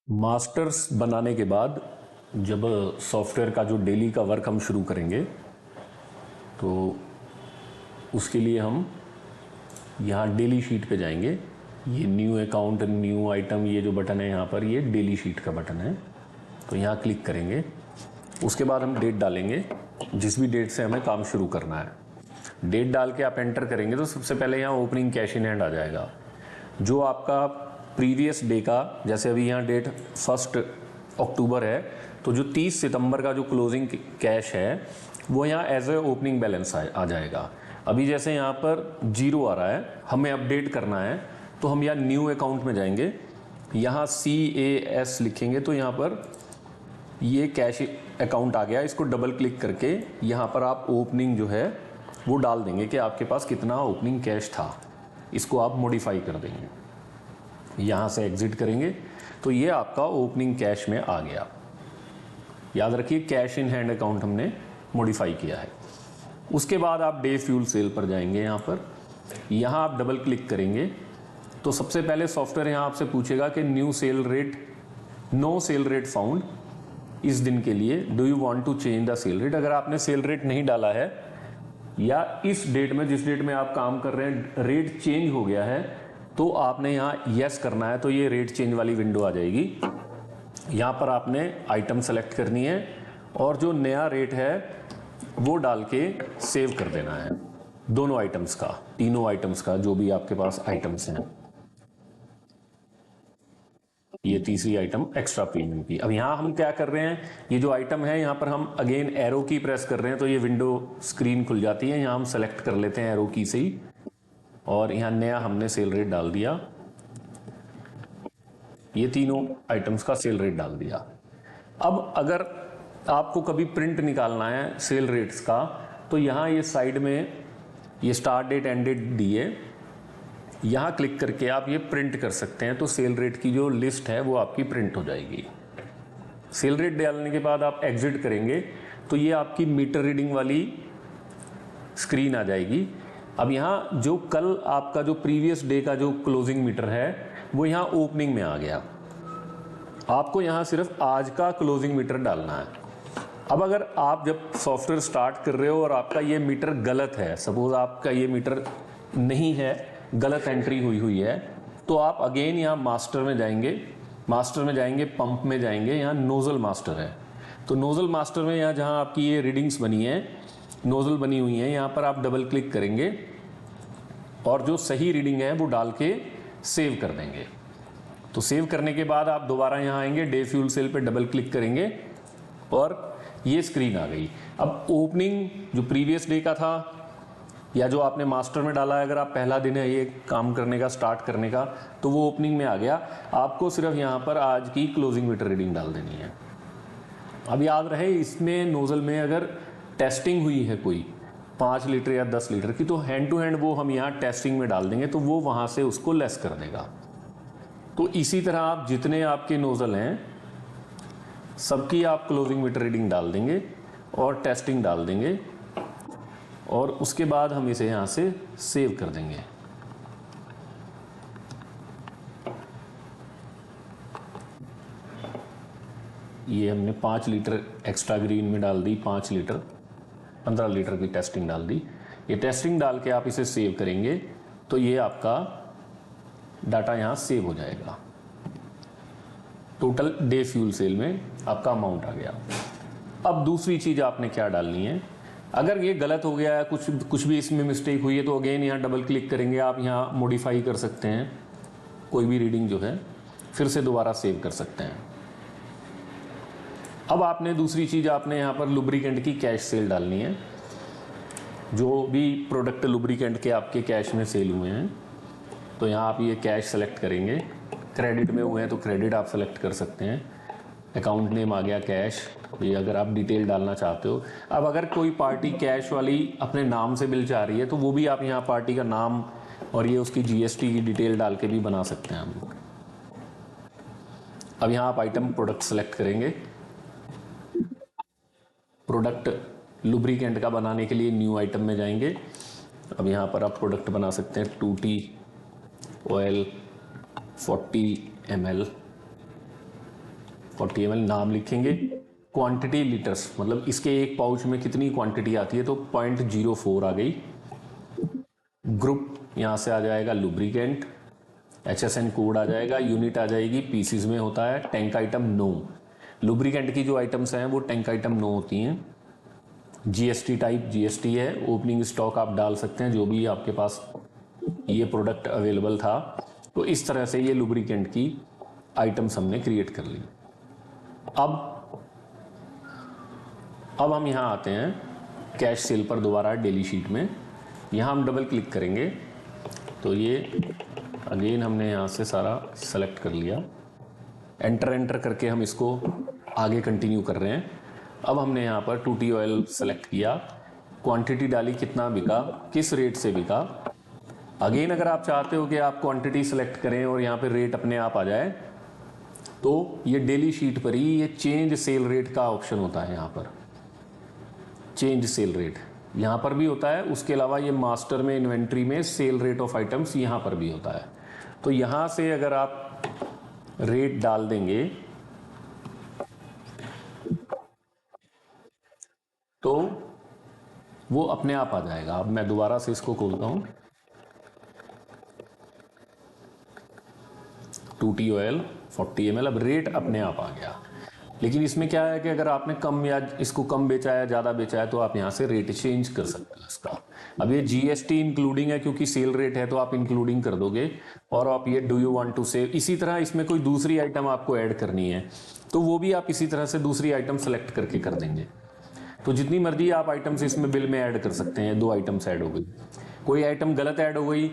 Masters बनाने के बाद जब सॉफ्टवेयर का जो डेली का वर्क हम शुरू करेंगे तो उसके लिए हम यहाँ डेली शीट पे जाएंगे। ये न्यू अकाउंट, न्यू आइटम, ये जो बटन है यहाँ पर, ये डेली शीट का बटन है। तो यहाँ क्लिक करेंगे। उसके बाद हम डेट डालेंगे, जिस भी डेट से हमें काम शुरू करना है। डेट डाल के आप एंटर करेंगे तो सबसे पहले यहाँ ओपनिंग कैश इन हैंड आ जाएगा। जो आपका प्रीवियस डे का, जैसे अभी यहाँ डेट 1 अक्टूबर है, तो जो 30 सितंबर का जो क्लोजिंग कैश है वो यहाँ एज ए ओपनिंग बैलेंस आ जाएगा। अभी जैसे यहाँ पर 0 आ रहा है, हमें अपडेट करना है तो हम यहाँ न्यू अकाउंट में जाएंगे, यहाँ CAS लिखेंगे तो यहाँ पर ये कैश अकाउंट आ गया। इसको डबल क्लिक करके यहाँ पर आप ओपनिंग जो है वो डाल देंगे कि आपके पास कितना ओपनिंग कैश था। इसको आप मॉडिफाई कर देंगे। यहाँ से एग्जिट करेंगे तो ये आपका ओपनिंग कैश में आ गया। याद रखिए, कैश इन हैंड अकाउंट हमने मॉडिफाई किया है। उसके बाद आप डे फ्यूल सेल पर जाएंगे। यहाँ आप डबल क्लिक करेंगे तो सबसे पहले सॉफ्टवेयर यहाँ आपसे पूछेगा कि new sale rate, no sale rate found इस दिन के लिए, do you want to change the sale rate. अगर आपने सेल रेट नहीं डाला है या इस डेट में, जिस डेट में आप काम कर रहे हैं, रेट चेंज हो गया है तो आपने यहाँ यस करना है। तो ये रेट चेंज वाली विंडो आ जाएगी। यहाँ पर आपने आइटम सेलेक्ट करनी है और जो नया रेट है वो डाल के सेव कर देना है। दोनों आइटम्स का, तीनों आइटम्स का, जो भी आपके पास आइटम्स हैं। ये तीसरी आइटम एक्स्ट्रा प्रीमियम की। अब यहाँ हम क्या कर रहे हैं, ये जो आइटम है यहाँ पर हम अगेन एरो की प्रेस कर रहे हैं तो ये विंडो स्क्रीन खुल जाती है। यहाँ हम सेलेक्ट कर लेते हैं एरो की से ही और यहाँ नया हमने सेल रेट डाल दिया। ये तीनों आइटम्स का सेल रेट डाल दिया। अब अगर आपको कभी प्रिंट निकालना है सेल रेट्स का तो यहाँ ये साइड में ये स्टार्ट डेट एंड डेट दी है, यहाँ क्लिक करके आप ये प्रिंट कर सकते हैं। तो सेल रेट की जो लिस्ट है वो आपकी प्रिंट हो जाएगी। सेल रेट डालने के बाद आप एग्जिट करेंगे तो ये आपकी मीटर रीडिंग वाली स्क्रीन आ जाएगी। अब यहाँ जो कल आपका जो प्रीवियस डे का जो क्लोजिंग मीटर है वो यहाँ ओपनिंग में आ गया। आपको यहाँ सिर्फ आज का क्लोजिंग मीटर डालना है। अब अगर आप जब सॉफ्टवेयर स्टार्ट कर रहे हो और आपका ये मीटर गलत है, सपोज आपका ये मीटर नहीं है, गलत एंट्री हुई है, तो आप अगेन यहाँ मास्टर में जाएंगे, पंप में जाएंगे, यहाँ नोजल मास्टर है। तो नोजल मास्टर में यहाँ जहाँ आपकी ये रीडिंग्स बनी है, नोजल बनी हुई है, यहाँ पर आप डबल क्लिक करेंगे और जो सही रीडिंग है वो डाल के सेव कर देंगे। तो सेव करने के बाद आप दोबारा यहाँ आएंगे, डे फ्यूल सेल पे डबल क्लिक करेंगे और ये स्क्रीन आ गई। अब ओपनिंग जो प्रीवियस डे का था या जो आपने मास्टर में डाला है, अगर आप पहला दिन है ये काम करने का, स्टार्ट करने का, तो वो ओपनिंग में आ गया। आपको सिर्फ यहाँ पर आज की क्लोजिंग मीटर रीडिंग डाल देनी है। अब याद रहे, इसमें नोजल में अगर टेस्टिंग हुई है कोई 5 लीटर या 10 लीटर की, तो हैंड टू हैंड वो हम यहाँ टेस्टिंग में डाल देंगे तो वो वहाँ से उसको लेस कर देगा। तो इसी तरह आप जितने आपके नोजल हैं सबकी आप क्लोजिंग मीटर रीडिंग डाल देंगे और टेस्टिंग डाल देंगे और उसके बाद हम इसे यहाँ से सेव कर देंगे। ये हमने 5 लीटर एक्स्ट्रा ग्रीन में डाल दी, 5 लीटर, 15 लीटर की टेस्टिंग डाल दी। ये टेस्टिंग डाल के आप इसे सेव करेंगे तो ये आपका डाटा यहाँ सेव हो जाएगा। टोटल डे फ्यूल सेल में आपका अमाउंट आ गया। अब दूसरी चीज़ आपने क्या डालनी है, अगर ये गलत हो गया है, कुछ भी इसमें मिस्टेक हुई है, तो अगेन यहाँ डबल क्लिक करेंगे, आप यहाँ मॉडिफाई कर सकते हैं, कोई भी रीडिंग जो है फिर से दोबारा सेव कर सकते हैं। अब आपने दूसरी चीज़, आपने यहाँ पर लुब्रिकेंट की कैश सेल डालनी है। जो भी प्रोडक्ट लुब्रिकेंट के आपके कैश में सेल हुए हैं तो यहाँ आप ये कैश सेलेक्ट करेंगे। क्रेडिट में हुए हैं तो क्रेडिट आप सेलेक्ट कर सकते हैं। अकाउंट नेम आ गया कैश, ये अगर आप डिटेल डालना चाहते हो। अब अगर कोई पार्टी कैश वाली अपने नाम से बिल चाह रही है तो वो भी आप यहाँ पार्टी का नाम और ये उसकी GST की डिटेल डाल के भी बना सकते हैं हम लोग। अब यहाँ आप आइटम प्रोडक्ट सेलेक्ट करेंगे। प्रोडक्ट लुब्रिकेंट का बनाने के लिए न्यू आइटम में जाएंगे। अब यहाँ पर आप प्रोडक्ट बना सकते हैं 2T ऑयल 40 ml 40 ml नाम लिखेंगे, क्वांटिटी लीटर्स, मतलब इसके एक पाउच में कितनी क्वांटिटी आती है, तो 0.04 आ गई। ग्रुप यहाँ से आ जाएगा लुब्रिकेंट, HSN कोड आ जाएगा, यूनिट आ जाएगी पीसीज में होता है, टैंक आइटम 9। लुब्रिकेंट की जो आइटम्स हैं वो टैंक आइटम 9 होती हैं। GST टाइप GST है, ओपनिंग स्टॉक आप डाल सकते हैं जो भी आपके पास ये प्रोडक्ट अवेलेबल था। तो इस तरह से ये लुब्रिकेंट की आइटम्स हमने क्रिएट कर ली। अब हम यहाँ आते हैं कैश सेल पर दोबारा डेली शीट में। यहाँ हम डबल क्लिक करेंगे तो ये अगेन हमने यहाँ से सारा सेलेक्ट कर लिया, एंटर करके हम इसको आगे कंटिन्यू कर रहे हैं। अब हमने यहाँ पर 2T ऑयल सेलेक्ट किया, क्वांटिटी डाली, कितना बिका, किस रेट से बिका। अगेन अगर आप चाहते हो कि आप क्वांटिटी सेलेक्ट करें और यहाँ पे रेट अपने आप आ जाए, तो ये डेली शीट पर ही ये चेंज सेल रेट का ऑप्शन होता है। यहाँ पर चेंज सेल रेट यहाँ पर भी होता है, उसके अलावा ये मास्टर में इन्वेंट्री में सेल रेट ऑफ आइटम्स यहाँ पर भी होता है। तो यहाँ से अगर आप रेट डाल देंगे तो वो अपने आप आ जाएगा। अब मैं दोबारा से इसको खोलता हूँ, 2T ऑयल 40 ml, अब रेट अपने आप आ गया। लेकिन इसमें क्या है कि अगर आपने कम या इसको कम बेचा है, ज़्यादा बेचा है, तो आप यहाँ से रेट चेंज कर सकते हैं इसका। अब ये GST इंक्लूडिंग है क्योंकि सेल रेट है, तो आप इंक्लूडिंग कर दोगे। और आप ये do you want to save, इसी तरह इसमें कोई दूसरी आइटम आपको ऐड करनी है तो वो भी आप इसी तरह से दूसरी आइटम सेलेक्ट करके कर देंगे। तो जितनी मर्जी आप आइटम्स इसमें बिल में ऐड कर सकते हैं। 2 आइटम्स ऐड हो गई, कोई आइटम गलत ऐड हो गई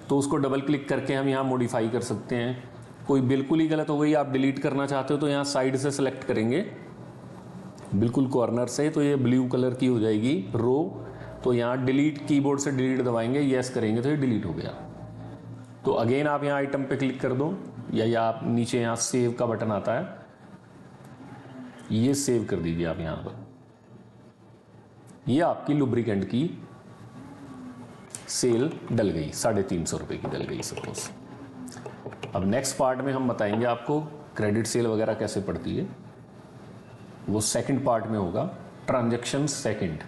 तो उसको डबल क्लिक करके हम यहाँ मॉडिफाई कर सकते हैं। कोई बिल्कुल ही गलत हो गई, आप डिलीट करना चाहते हो, तो यहाँ साइड से सेलेक्ट करेंगे बिल्कुल कॉर्नर से, तो ये ब्लू कलर की हो जाएगी रो। तो यहाँ डिलीट, कीबोर्ड से डिलीट दबाएंगे, यस करेंगे तो ये डिलीट हो गया। तो अगेन आप यहाँ आइटम पे क्लिक कर दो, या आप नीचे यहाँ सेव का बटन आता है, ये सेव कर दीजिए आप यहाँ पर। ये आपकी लुब्रिकेंट की सेल डल गई, 350 रुपये की डल गई सपोज। अब नेक्स्ट पार्ट में हम बताएंगे आपको क्रेडिट सेल वगैरह कैसे पड़ती है, वो सेकंड पार्ट में होगा, ट्रांजैक्शन सेकंड।